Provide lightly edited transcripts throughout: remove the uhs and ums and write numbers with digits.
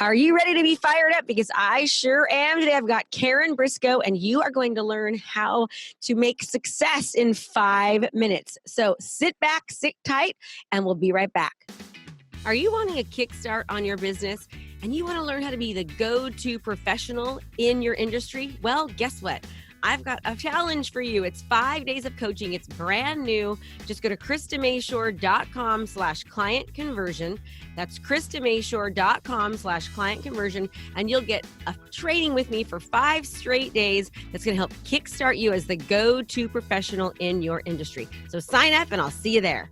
Are you ready to be fired up? Because I sure am. Today I've got Karen Briscoe, and you are going to learn how to make success in 5 minutes. So sit back, sit tight, and we'll be right back. Are you wanting a kickstart on your business and you want to learn how to be the go-to professional in your industry? Well, guess what? I've got a challenge for you. It's 5 days of coaching. It's brand new. Just go to KristaMashore.com/client conversion. That's KristaMashore.com/client conversion. And you'll get a training with me for 5 straight days that's going to help kickstart you as the go-to professional in your industry. So sign up and I'll see you there.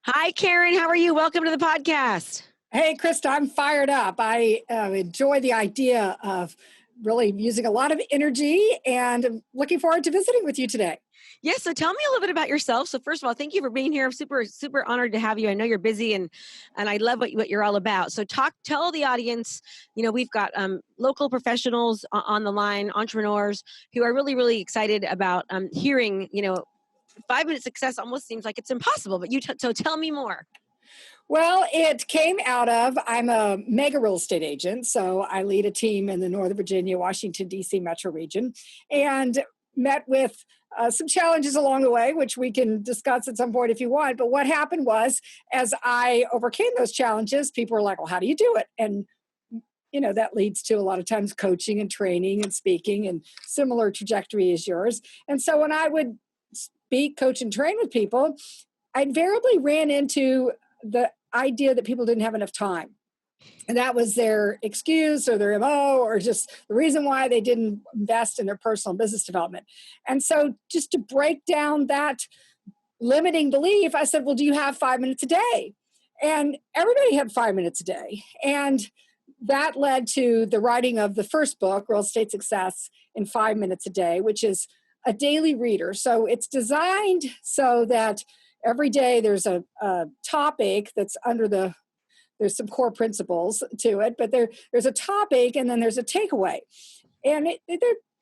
Hi, Karen. How are you? Welcome to the podcast. Hey, Krista, I'm fired up. I enjoy the idea of really using a lot of energy and I'm looking forward to visiting with you today. Yes. So tell me a little bit about yourself. So first of all, thank you for being here. I'm super, super honored to have you. I know you're busy and I love what you're all about. So tell the audience, we've got local professionals on the line, entrepreneurs who are really, really excited about hearing, 5-minute success almost seems like it's impossible, but so tell me more. Well, it came out of, I'm a mega real estate agent, so I lead a team in the Northern Virginia, Washington, D.C. metro region, and met with some challenges along the way, which we can discuss at some point if you want. But what happened was, as I overcame those challenges, people were like, well, how do you do it? And that leads to a lot of times coaching and training and speaking and similar trajectory as yours. And so when I would speak, coach, and train with people, I invariably ran into the idea that people didn't have enough time. And that was their excuse or their MO or just the reason why they didn't invest in their personal business development. And so just to break down that limiting belief, I said, well, do you have 5 minutes a day? And everybody had 5 minutes a day. And that led to the writing of the first book, Real Estate Success in 5 minutes a Day, which is a daily reader. So it's designed so that every day there's a topic that's there's some core principles to it, but there's a topic and then there's a takeaway. And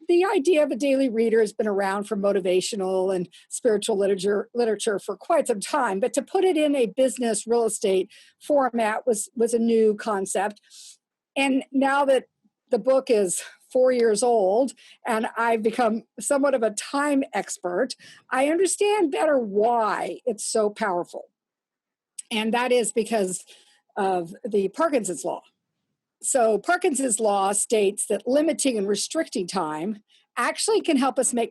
the idea of a daily reader has been around for motivational and spiritual literature for quite some time, but to put it in a business real estate format was a new concept. And now that the book is 4 years old and I've become somewhat of a time expert, I understand better why it's so powerful. And that is because of the Parkinson's law. So Parkinson's law states that limiting and restricting time actually can help us make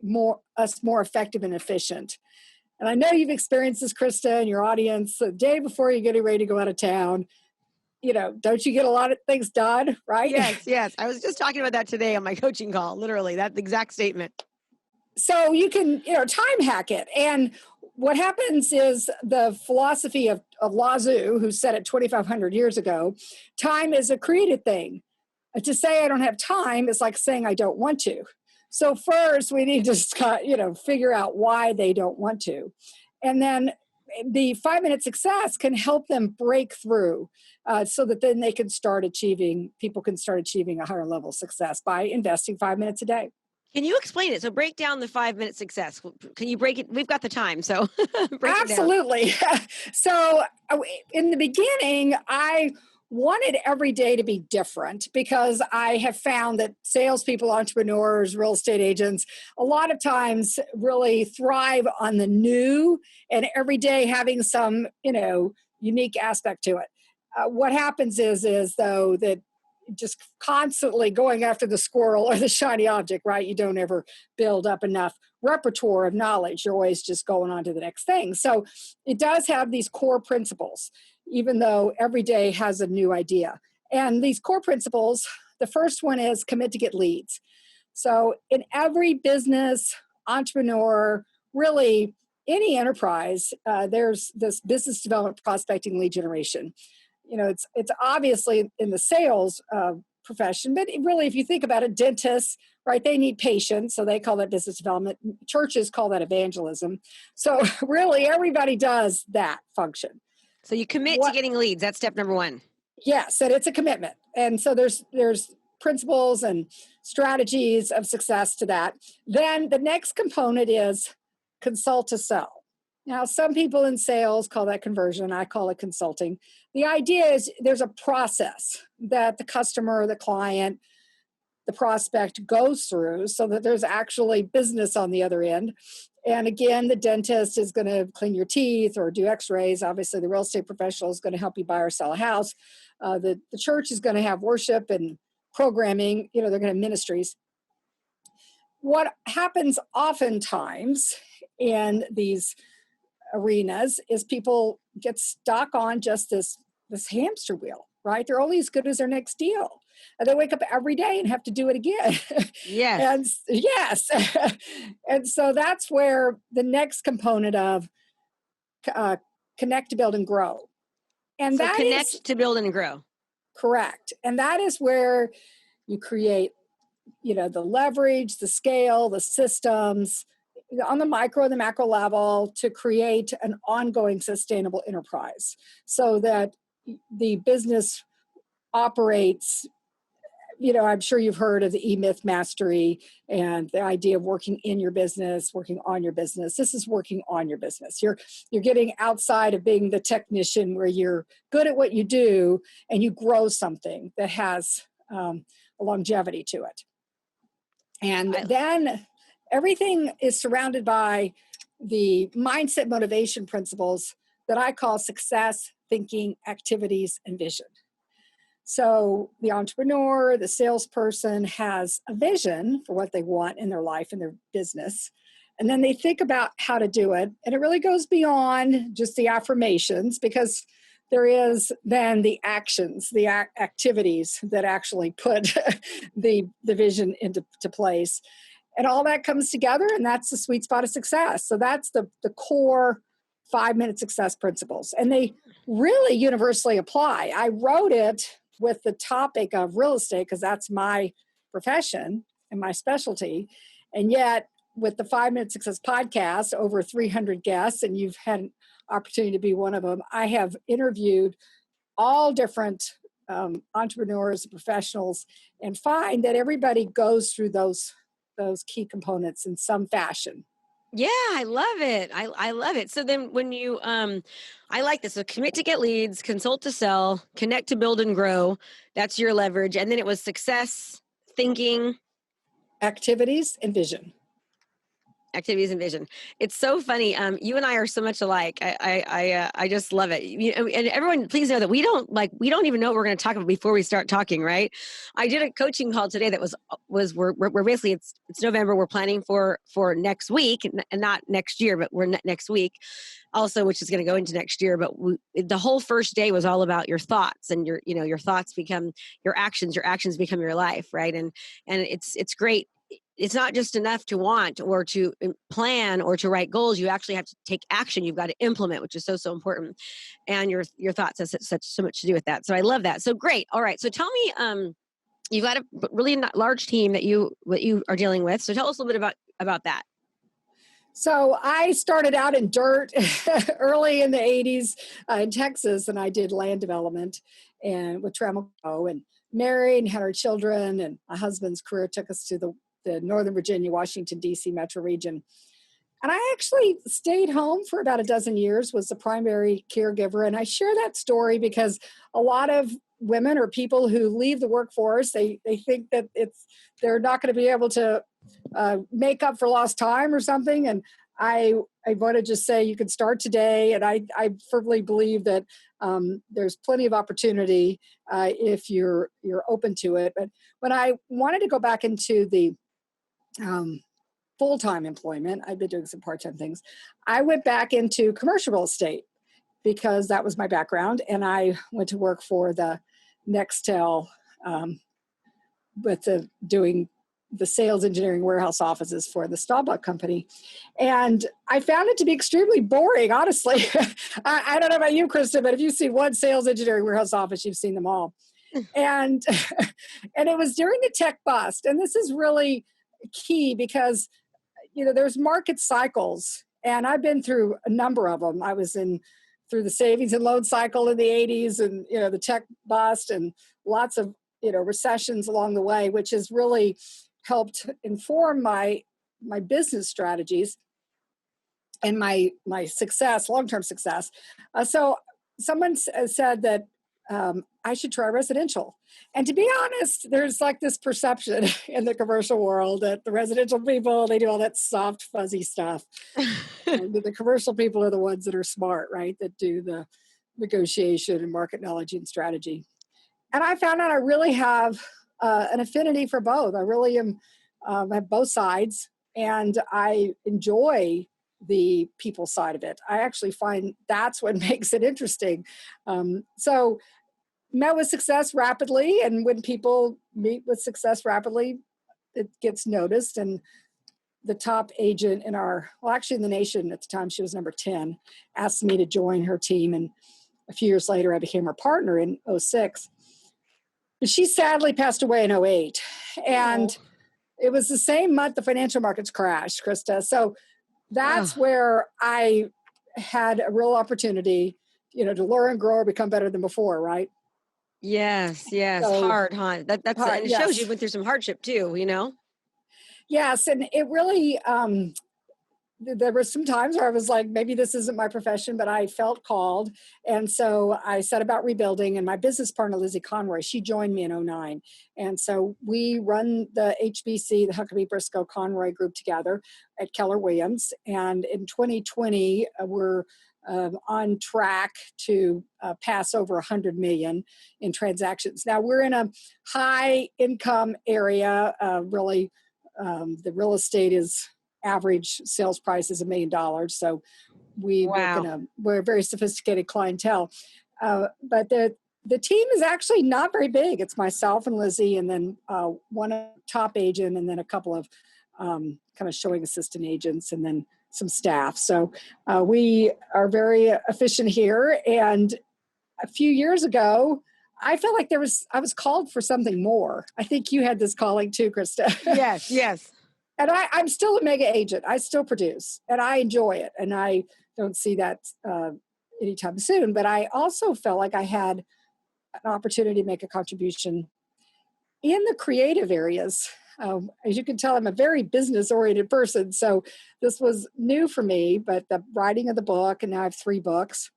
us more effective and efficient. And I know you've experienced this, Krista, and your audience. The day before you're getting ready to go out of town, don't you get a lot of things done, right? Yes. I was just talking about that today on my coaching call, literally, that exact statement. So you can, time hack it. And what happens is the philosophy of Lao Tzu, who said it 2,500 years ago, time is a created thing. To say I don't have time is like saying I don't want to. So first we need to, figure out why they don't want to. And then the 5-minute success can help them break through so that then people can start achieving a higher level of success by investing 5 minutes a day. Can you explain it? So break down the 5-minute success. Can you break it? We've got the time, so break Absolutely. it down. So in the beginning, I wanted every day to be different because I have found that salespeople, entrepreneurs, real estate agents, a lot of times really thrive on the new and every day having some, unique aspect to it. What happens is though that just constantly going after the squirrel or the shiny object, right? You don't ever build up enough repertoire of knowledge. You're always just going on to the next thing. So it does have these core principles, even though every day has a new idea. And these core principles, the first one is commit to get leads. So in every business, entrepreneur, really any enterprise, there's this business development, prospecting, lead generation. It's obviously in the sales profession, but really, if you think about it, dentists, right, they need patients, so they call that business development. Churches call that evangelism. So really, everybody does that function. So you commit to getting leads. That's step number one. Yes, and it's a commitment. And so there's principles and strategies of success to that. Then the next component is consult to sell. Now, some people in sales call that conversion. I call it consulting. The idea is there's a process that the customer, the client, the prospect goes through so that there's actually business on the other end. And again, the dentist is going to clean your teeth or do x-rays. Obviously, the real estate professional is going to help you buy or sell a house. The church is going to have worship and programming. They're going to have ministries. What happens oftentimes in these arenas is people get stuck on just this hamster wheel, right? They're only as good as their next deal. And they wake up every day and have to do it again. Yes. And yes. And so that's where the next component of connect to build and grow. And So that is connect to build and grow. correct. And that is where you create, the leverage, the scale, the systems on the micro and the macro level to create an ongoing sustainable enterprise so that the business operates. I'm sure you've heard of the E-Myth mastery and the idea of working in your business, working on your business. This is working on your business. You're getting outside of being the technician where you're good at what you do and you grow something that has a longevity to it. And then everything is surrounded by the mindset motivation principles that I call success, thinking, activities, and vision. So the entrepreneur, the salesperson has a vision for what they want in their life and their business. And then they think about how to do it. And it really goes beyond just the affirmations because there is then the actions, the activities that actually put the vision into place. And all that comes together, and that's the sweet spot of success. So that's the core 5-minute success principles. And they really universally apply. I wrote it with the topic of real estate because that's my profession and my specialty. And yet, with the 5-Minute Success podcast, over 300 guests, and you've had an opportunity to be one of them, I have interviewed all different entrepreneurs, professionals, and find that everybody goes through those key components in some fashion. Yeah, I love it. I love it. So then when you I like this. So commit to get leads, consult to sell, connect to build and grow. That's your leverage. And then it was success, thinking, activities, and vision. Activities and vision. It's so funny. You and I are so much alike. I just love it. And everyone, please know that we don't even know what we're going to talk about before we start talking. Right? I did a coaching call today that was we're basically it's November. We're planning for next week and not next year, but we're next week also, which is going to go into next year. But the whole first day was all about your thoughts and your thoughts become your actions become your life. Right? And it's great. It's not just enough to want or to plan or to write goals. You actually have to take action. You've got to implement, which is so important. And your thoughts have so much to do with that. So I love that. So great. All right. So tell me, you've got a really large team that you are dealing with. So tell us a little bit about that. So I started out in dirt early in the 80s in Texas, and I did land development and with Trammell and married and had our children, and my husband's career took us to the Northern Virginia, Washington, D.C. metro region. And I actually stayed home for about a dozen years, was the primary caregiver. And I share that story because a lot of women or people who leave the workforce, they think that they're not going to be able to make up for lost time or something. And I want to just say you can start today. And I firmly believe that there's plenty of opportunity if you're open to it. But when I wanted to go back into the full-time employment, I've been doing some part-time things, I went back into commercial real estate because that was my background. And I went to work for the Nextel doing the sales engineering warehouse offices for the Staubach company. And I found it to be extremely boring, honestly. I don't know about you, Krista, but if you've seen one sales engineering warehouse office, you've seen them all. And it was during the tech bust. And this is really key because, there's market cycles. And I've been through a number of them. I was through the savings and loan cycle in the 80s and, the tech bust and lots of, recessions along the way, which has really helped inform my business strategies. and my success, long-term success. So someone said that I should try residential. And to be honest, there's like this perception in the commercial world that the residential people, they do all that soft, fuzzy stuff. And the commercial people are the ones that are smart, right? That do the negotiation and market knowledge and strategy. And I found out I really have an affinity for both. I really am have both sides, and I enjoy the people side of it. I actually find that's what makes it interesting. So met with success rapidly, and when people meet with success rapidly, it gets noticed. And the top agent in actually in the nation at the time, she was number 10, asked me to join her team. And a few years later, I became her partner in '06. She sadly passed away in '08. And it was the same month the financial markets crashed, Krista. So that's where I had a real opportunity, to learn, grow, or become better than before, right? Yes. So Hard, huh? That's hard, and it shows you yes. went through some hardship too. Yes, and it really, there were some times where I was like, maybe this isn't my profession, but I felt called. And so I set about rebuilding. And my business partner, Lizzie Conroy, she joined me in '09. And so we run the HBC, the Huckabee Briscoe Conroy group together at Keller Williams. And in 2020, we're on track to pass over 100 million in transactions. Now we're in a high income area, really. The real estate is average sales price is $1 million. So we're a very sophisticated clientele. But the team is actually not very big. It's myself and Lizzie, and then one top agent, and then a couple of kind of showing assistant agents, and then some staff. So we are very efficient here. And a few years ago, I felt like I was called for something more. I think you had this calling too, Krista. Yes. And I'm still a mega agent. I still produce, and I enjoy it. And I don't see that anytime soon. But I also felt like I had an opportunity to make a contribution in the creative areas. As you can tell, I'm a very business-oriented person. So this was new for me, but the writing of the book, and now I have 3 books,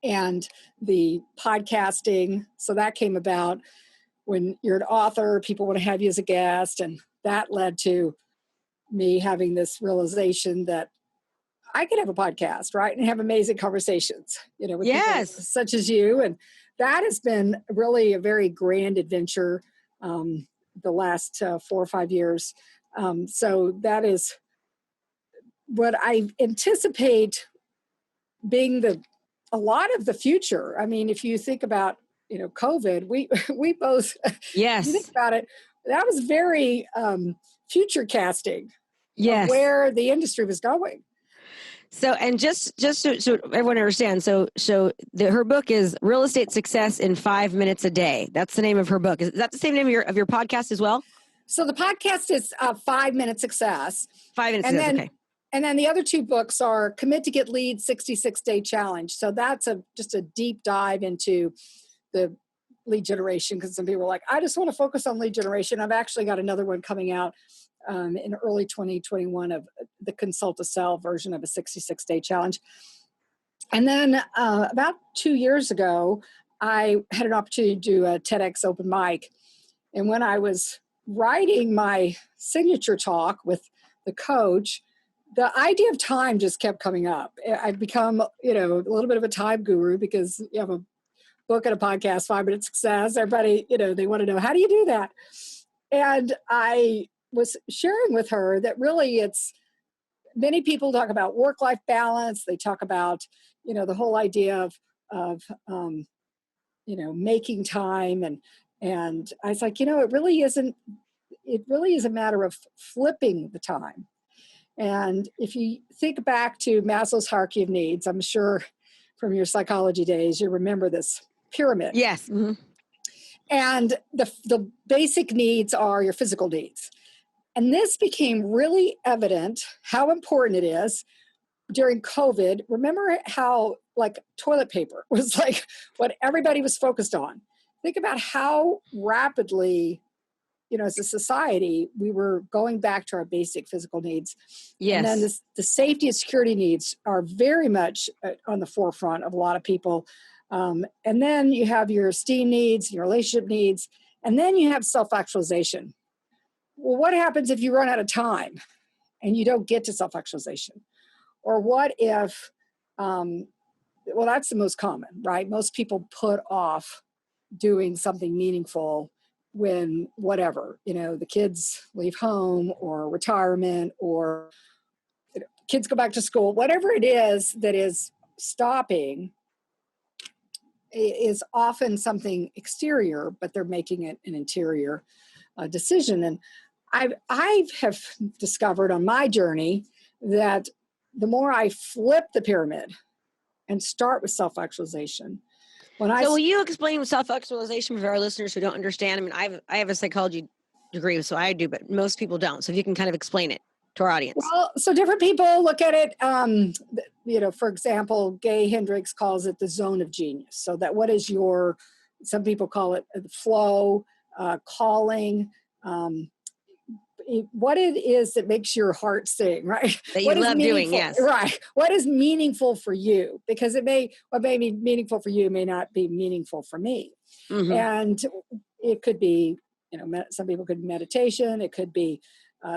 and the podcasting. So that came about when you're an author, people want to have you as a guest. And that led to me having this realization that I could have a podcast, right? And have amazing conversations, with people such as you. And that has been really a very grand adventure the last 4 or 5 years. So that is what I anticipate being a lot of the future. I mean, if you think about, COVID, we both, Yes. you think about it, that was very future casting of Yes. where the industry was going. So, and just so everyone understands, her book is Real Estate Success in 5 Minutes a Day. That's the name of her book. Is that the same name of your podcast as well? So the podcast is 5 Minute Success. 5 Minutes Success, okay. And then the other 2 books are Commit to Get Leads 66-Day Challenge. So that's just a deep dive into the lead generation, because some people are like, I just want to focus on lead generation. I've actually got another one coming out in early 2021 of the Consult to Sell version of a 66-day challenge. And then about 2 years ago, I had an opportunity to do a TEDx open mic. And when I was writing my signature talk with the coach, the idea of time just kept coming up. I've become, a little bit of a time guru, because you have a book and a podcast, 5 Minute Success. Everybody, they want to know, how do you do that? And I was sharing with her that really many people talk about work-life balance. They talk about, the whole idea of making time. And I was like, it really is a matter of flipping the time. And if you think back to Maslow's hierarchy of needs, I'm sure from your psychology days, you remember this pyramid. Yes. Mm-hmm. And the basic needs are your physical needs. And this became really evident how important it is during COVID. Remember how toilet paper was what everybody was focused on. Think about how rapidly as a society, we were going back to our basic physical needs. And then Yes. the safety and security needs are very much on the forefront of a lot of people. And then you have your esteem needs, your relationship needs, and then you have self-actualization. Well, what happens if you run out of time and you don't get to self-actualization? Or what if, well, that's the most common, right? Most people put off doing something meaningful when whatever, the kids leave home or retirement or kids go back to school, whatever it is that is stopping is often something exterior, but they're making it an interior decision. And I have discovered on my journey that the more I flip the pyramid and start with self-actualization, So will you explain self-actualization for our listeners who don't understand? I mean, I have a psychology degree, so I do, but most people don't. So if you can kind of explain it to our audience. Well, so different people look at it. For example, Gay Hendricks calls it the zone of genius. So that what is some people call it the flow, calling, what it is that makes your heart sing, right? That you What is love doing, meaningful, yes. right? What is meaningful for you? Because what may be meaningful for you may not be meaningful for me. Mm-hmm. And it could be, some people could be meditation. It could be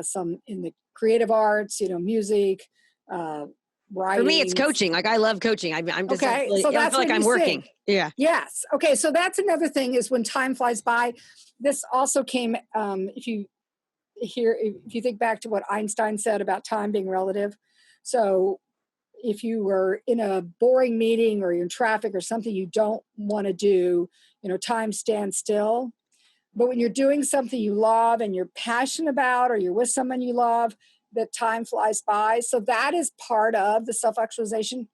some in the creative arts, music, writing. For me, it's coaching. Like I love coaching. I'm just okay. really, So I that's feel like when I'm you working. sing. Yeah. Yes. Okay. So that's another thing is when time flies by. This also came, if you think back to what Einstein said about time being relative. So if you were in a boring meeting or you're in traffic or something you don't want to do, time stands still. But when you're doing something you love and you're passionate about, or you're with someone you love, that time flies by. So that is part of the self-actualization.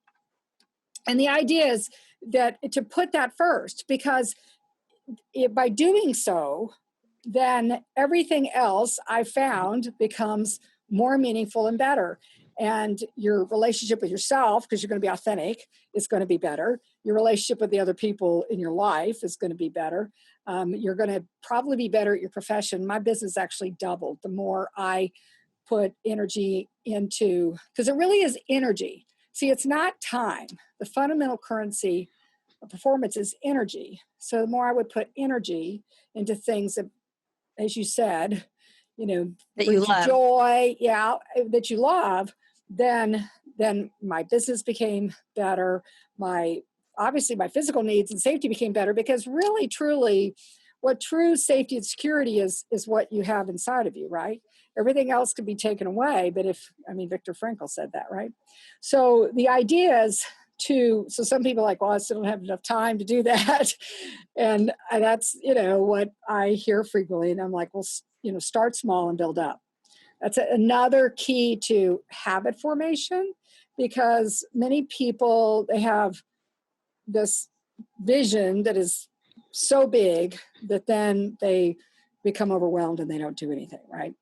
And the idea is that to put that first, because by doing so, then everything else I found becomes more meaningful and better. And your relationship with yourself, because you're going to be authentic, is going to be better. Your relationship with the other people in your life is going to be better. You're going to probably be better at your profession. My business actually doubled the more I put energy into, because it really is energy. See, it's not time. The fundamental currency of performance is energy. So the more I would put energy into things that, as you said, That you brings you love. joy, that you love, then my business became better. Obviously my physical needs and safety became better, because really, truly, what true safety and security is what you have inside of you, right? Everything else can be taken away, but Viktor Frankl said that, right? So the idea is so some people are like, well, I still don't have enough time to do that. And that's, what I hear frequently. And I'm like, well, start small and build up. That's another key to habit formation, because many people, they have this vision that is so big that then they become overwhelmed and they don't do anything, right?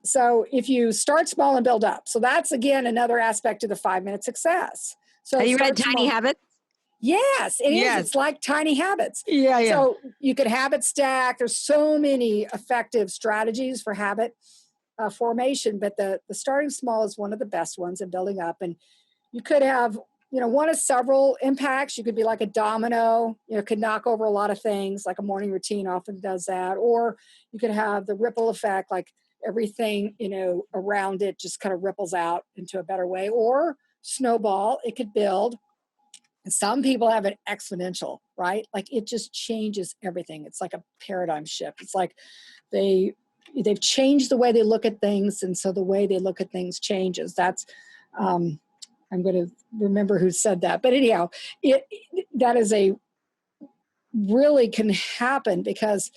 So if you start small and build up, so that's again another aspect of the 5-minute success. So Have you read Tiny Habits? Yes, it is. It's like Tiny Habits. Yeah. So you could habit stack. There's so many effective strategies for habit formation, but the starting small is one of the best ones, and building up. And you could have, one of several impacts. You could be like a domino, could knock over a lot of things, like a morning routine often does that. Or you could have the ripple effect, like everything, around it just kind of ripples out into a better way. Or snowball, it could build. And some people have an exponential, right? Like it just changes everything. It's like a paradigm shift. It's like they've changed the way they look at things, and so the way they look at things changes. That's I'm going to remember who said that, but anyhow, that is really can happen because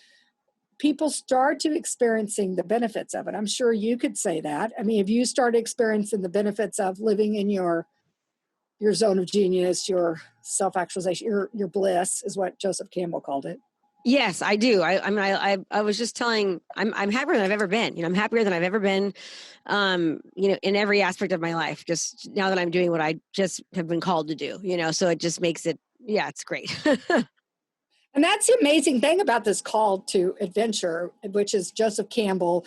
people start to experiencing the benefits of it. I'm sure you could say that. If you start experiencing the benefits of living in your zone of genius, your self-actualization, your bliss is what Joseph Campbell called it. Yes, I do. I was just telling, I'm happier than I've ever been. I'm happier than I've ever been, in every aspect of my life, just now that I'm doing what I just have been called to do, so it just makes it, it's great. And that's the amazing thing about this call to adventure, which is Joseph Campbell.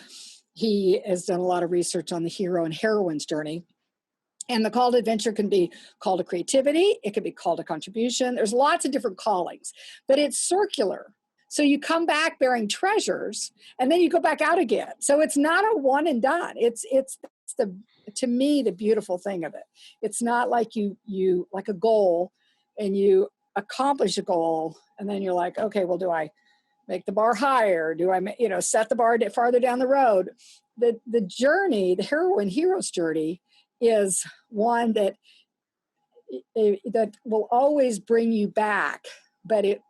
He has done a lot of research on the hero and heroine's journey. And the call to adventure can be call to creativity. It can be call to contribution. There's lots of different callings, but it's circular. So you come back bearing treasures and then you go back out again. So it's not a one and done. It's the, to me, the beautiful thing of it. It's not like you like a goal and you accomplish a goal and then you're like, okay, well, do I make the bar higher? Do I, set the bar farther down the road? The journey, the hero's journey, is one that will always bring you back, but it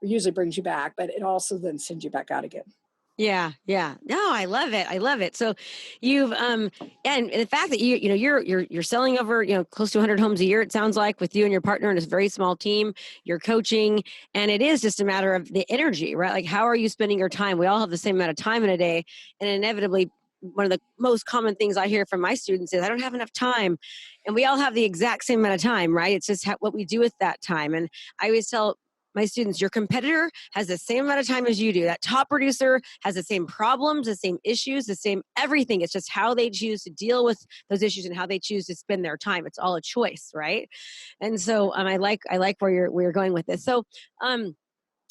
usually brings you back, but it also then sends you back out again. Yeah, yeah. No, I love it. I love it. So you've and the fact that you're selling over, close to 100 homes a year, it sounds like, with you and your partner and a very small team, you're coaching, and it is just a matter of the energy, right? Like, how are you spending your time? We all have the same amount of time in a day, and inevitably one of the most common things I hear from my students is I don't have enough time. And we all have the exact same amount of time, right? It's just what we do with that time. And I always tell my students, your competitor has the same amount of time as you do. That top producer has the same problems, the same issues, the same everything. It's just how they choose to deal with those issues and how they choose to spend their time. It's all a choice, right? And so I like where you're going with this. So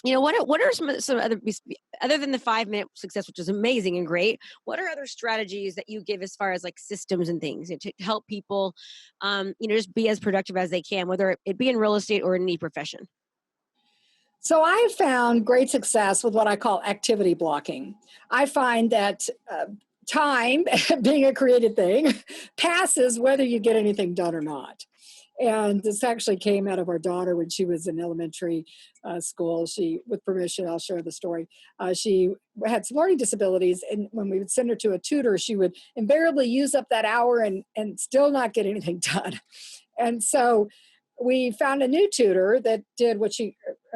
what are some other than the 5 minute success, which is amazing and great, what are other strategies that you give as far as like systems and things to help people just be as productive as they can, whether it be in real estate or in any profession? So I have found great success with what I call activity blocking. I find that time, being a creative thing, passes whether you get anything done or not. And this actually came out of our daughter when she was in elementary school. She, with permission, I'll share the story. She had some learning disabilities, and when we would send her to a tutor, she would invariably use up that hour and still not get anything done. And so we found a new tutor that did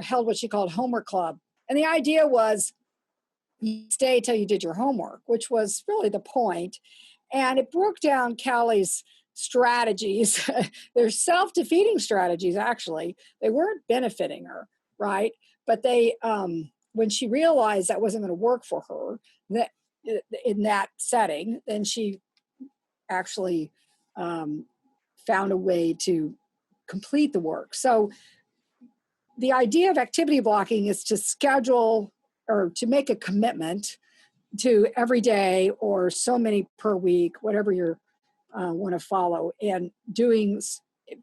held what she called homework club. And the idea was you stay till you did your homework, which was really the point. And it broke down Callie's strategies. They're self-defeating strategies, actually. They weren't benefiting her, right? But when she realized that wasn't going to work for her, that in that setting, then she actually found a way to complete the work. So the idea of activity blocking is to schedule or to make a commitment to every day or so many per week, whatever you want to follow, and doing.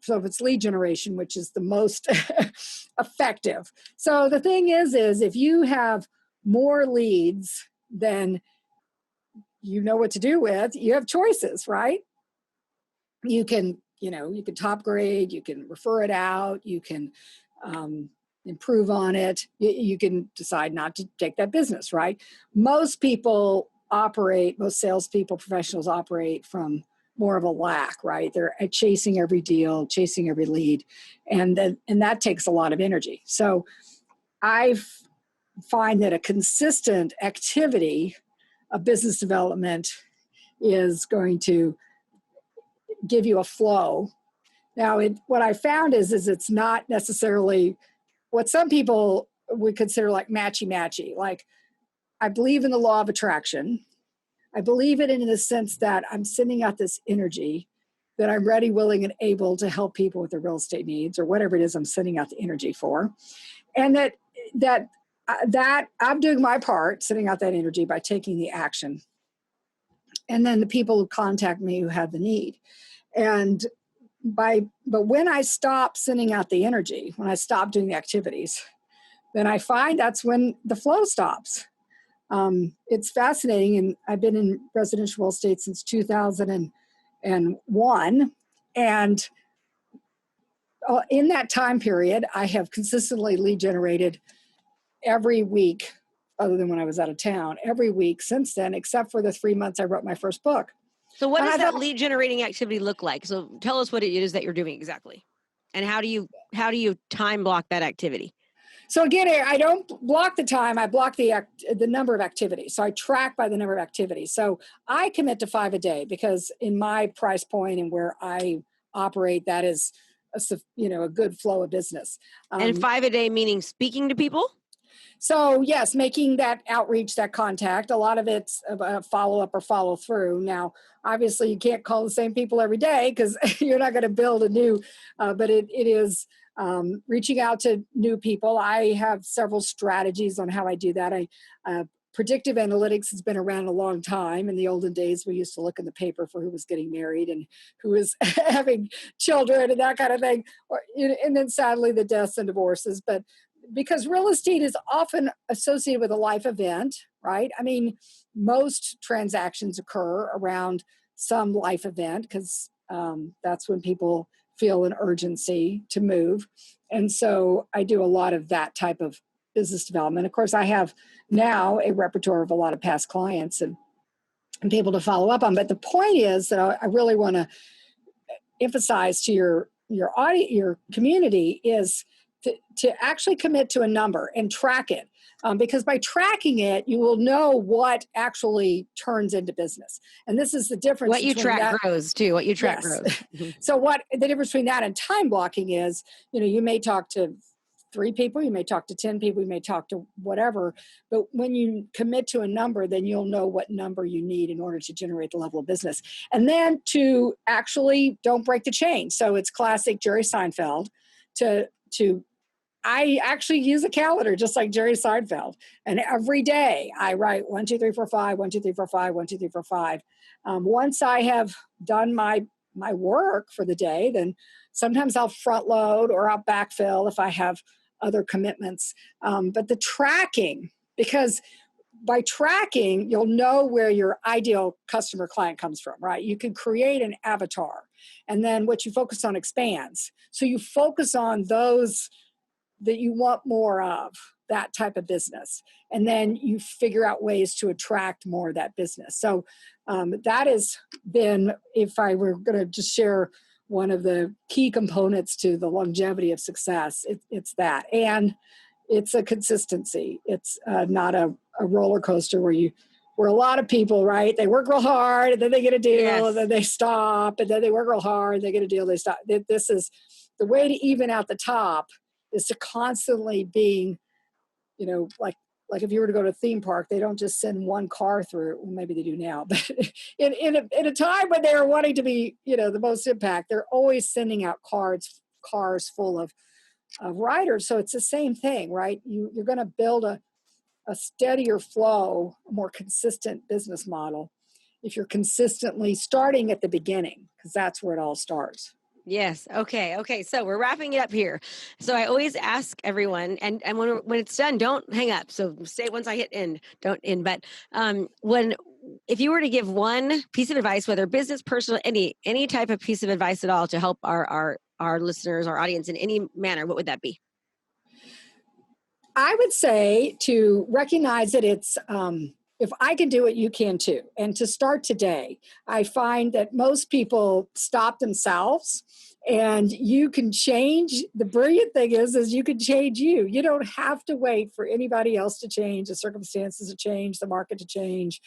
So if it's lead generation, which is the most effective. So the thing is if you have more leads than you know what to do with, you have choices, right? You can top grade, you can refer it out, you can improve on it. You can decide not to take that business, right? Most salespeople, professionals operate from more of a lack, right? They're chasing every deal, chasing every lead, and that takes a lot of energy. So I find that a consistent activity of business development is going to give you a flow. Now, what I found is it's not necessarily what some people would consider like matchy-matchy. Like, I believe in the law of attraction. I believe it in the sense that I'm sending out this energy that I'm ready, willing, and able to help people with their real estate needs or whatever it is I'm sending out the energy for. And that I'm doing my part, sending out that energy by taking the action. And then the people who contact me who have the need. And but when I stop sending out the energy, when I stop doing the activities, then I find that's when the flow stops. It's fascinating, and I've been in residential real estate since 2001, and in that time period, I have consistently lead generated every week, other than when I was out of town, every week since then, except for the 3 months I wrote my first book. So what does that lead generating activity look like? So tell us what it is that you're doing exactly. And how do you time block that activity? So again, I don't block the time. I block the number of activities. So I track by the number of activities. So I commit to 5 a day because in my price point and where I operate, that is a good flow of business. And 5 a day meaning speaking to people? So yes, making that outreach, that contact, a lot of it's follow up or follow through. Now, obviously you can't call the same people every day because you're not going to build a new, but it is reaching out to new people. I have several strategies on how I do that. Predictive analytics has been around a long time. In the olden days, we used to look in the paper for who was getting married and who was having children and that kind of thing. And then sadly, the deaths and divorces. But because real estate is often associated with a life event, right? I mean, most transactions occur around some life event because that's when people feel an urgency to move. And so I do a lot of that type of business development. Of course, I have now a repertoire of a lot of past clients and people to follow up on. But the point is that I really want to emphasize to your audience, your community, is to actually commit to a number and track it. Because by tracking it, you will know what actually turns into business. And this is the difference. What you track grows too. What you track grows. So what the difference between that and time blocking is, you may talk to 3 people, you may talk to 10 people, you may talk to whatever, but when you commit to a number, then you'll know what number you need in order to generate the level of business. And then to actually don't break the chain. So it's classic Jerry Seinfeld I actually use a calendar just like Jerry Seinfeld. And every day I write 1, 2, 3, 4, 5, 1, 2, 3, 4, 5, 1, 2, 3, 4, 5. Once I have done my work for the day, then sometimes I'll front load or I'll backfill if I have other commitments. But the tracking, because by tracking, you'll know where your ideal customer client comes from, right? You can create an avatar, and then what you focus on expands. So you focus on those that you want more of, that type of business. And then you figure out ways to attract more of that business. So that has been, if I were going to just share one of the key components to the longevity of success, it's that. And it's a consistency. It's not a roller coaster where a lot of people, right, they work real hard and then they get a deal, yes, and then they stop, and then they work real hard, they get a deal, they stop. This is the way to even out the top, is to constantly being, like if you were to go to a theme park, they don't just send one car through. Well, maybe they do now, but in a time when they're wanting to be, the most impact, they're always sending out cars full of riders. So it's the same thing, right? You're going to build a steadier flow, a more consistent business model if you're consistently starting at the beginning, because that's where it all starts. Yes. Okay. So we're wrapping it up here. So I always ask everyone, and when it's done, don't hang up. So say once I hit end, don't end. But if you were to give one piece of advice, whether business, personal, any type of piece of advice at all to help our listeners, our audience in any manner, what would that be? I would say to recognize that it's if I can do it, you can too. And to start today, I find that most people stop themselves, and you can change. The brilliant thing is you can change you. You don't have to wait for anybody else to change, the circumstances to change, the market to change,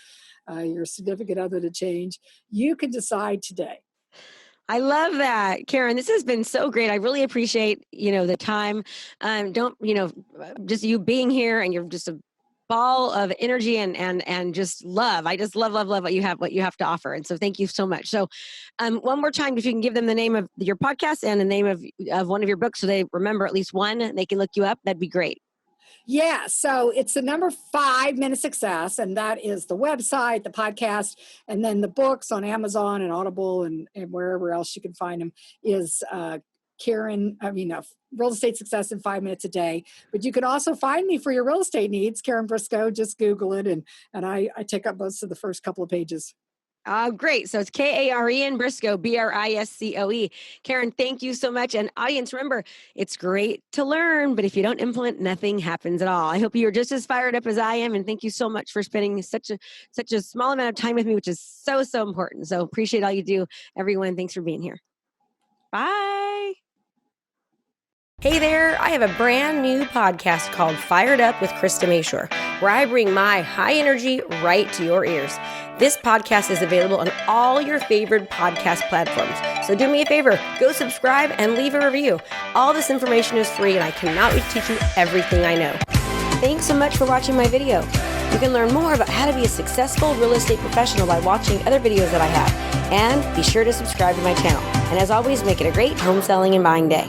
your significant other to change. You can decide today. I love that, Karen. This has been so great. I really appreciate, the time. Just you being here, and you're just a ball of energy and just love. I just love what you have to offer. And so thank you so much. So one more time, if you can give them the name of your podcast and the name of one of your books so they remember at least one and they can look you up, that'd be great. Yeah, so it's the number 5 Minute Success, and that is the website, the podcast, and then the books on Amazon and Audible and wherever else you can find them is Real Estate Success in 5 Minutes a Day. But you can also find me for your real estate needs, Karen Briscoe. Just Google it, and I take up most of the first couple of pages. Great. So it's Karen Briscoe, Briscoe. Karen, thank you so much. And audience, remember, it's great to learn, but if you don't implement, nothing happens at all. I hope you're just as fired up as I am. And thank you so much for spending such a small amount of time with me, which is so, so important. So appreciate all you do, everyone. Thanks for being here. Bye. Hey there, I have a brand new podcast called Fired Up with Krista Mashore, where I bring my high energy right to your ears. This podcast is available on all your favorite podcast platforms. So do me a favor, go subscribe and leave a review. All this information is free and I cannot wait to teach you everything I know. Thanks so much for watching my video. You can learn more about how to be a successful real estate professional by watching other videos that I have. And be sure to subscribe to my channel. And as always, make it a great home selling and buying day.